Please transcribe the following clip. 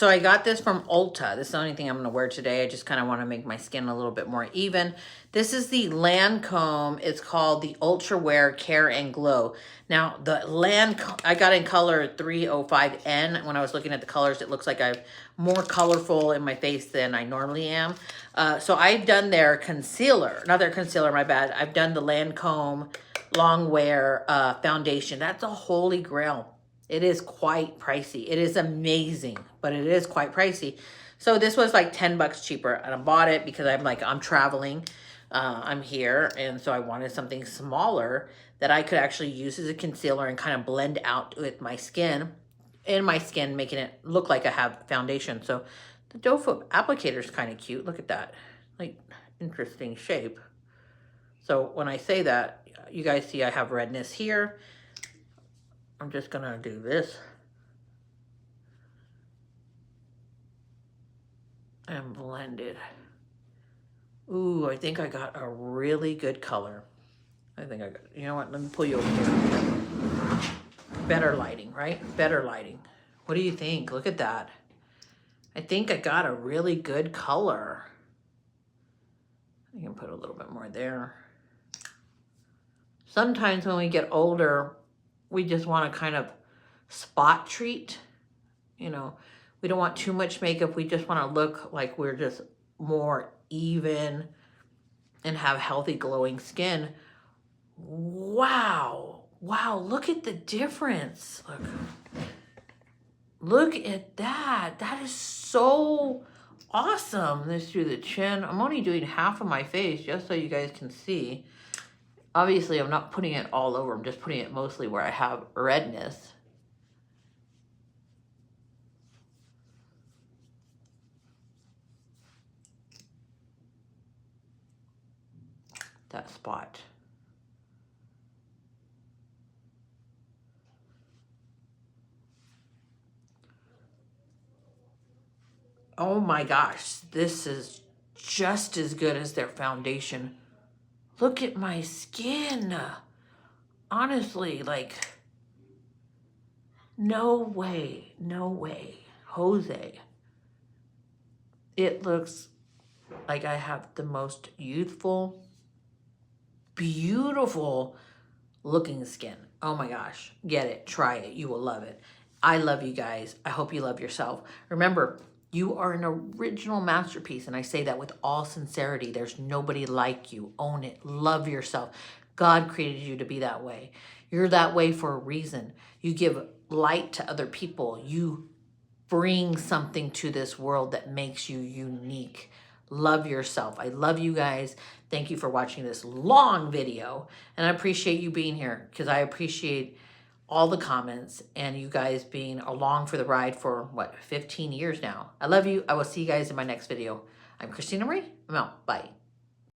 So I got this from Ulta. This is the only thing I'm going to wear today. I just kind of want to make my skin a little bit more even. This is the Lancôme. It's called the Ultra Wear Care and Glow. Now, the Lancôme, I got in color 305N. When I was looking at the colors, it looks like I'm more colorful in my face than I normally am. So I've done their concealer. Not their concealer, my bad. I've done the Lancôme Long Wear foundation. That's a holy grail. It is quite pricey. It is amazing, but it is quite pricey. So this was like 10 bucks cheaper, and I bought it because I'm traveling. I'm here, and so I wanted something smaller that I could actually use as a concealer and kind of blend out with my skin, making it look like I have foundation. So the doe foot applicator is kind of cute. Look at that, like interesting shape. So when I say that, you guys see I have redness here. I'm just gonna do this and blend it. Ooh, I think I got a really good color. You know what, let me pull you over here. Better lighting, right? Better lighting. What do you think? Look at that. I think I got a really good color. I can put a little bit more there. Sometimes when we get older, we just want to kind of spot treat. You know, we don't want too much makeup. We just want to look like we're just more even and have healthy, glowing skin. Wow. Wow, look at the difference. Look at that. That is so awesome. This through the chin. I'm only doing half of my face just so you guys can see. Obviously, I'm not putting it all over. I'm just putting it mostly where I have redness. That spot. Oh my gosh, this is just as good as their foundation. Look at my skin. Honestly, like, no way, no way. Jose. It looks like I have the most youthful, beautiful looking skin. Oh my gosh, get it, try it, you will love it. I love you guys. I hope you love yourself. Remember, you are an original masterpiece, and I say that with all sincerity. There's nobody like you. Own it. Love yourself. God created you to be that way. You're that way for a reason. You give light to other people. You bring something to this world that makes you unique. Love yourself. I love you guys. Thank you for watching this long video, and I appreciate you being here because I appreciate all the comments and you guys being along for the ride for, what, 15 years now. I love you. I will see you guys in my next video. I'm Christina Marie. I'm out. Bye.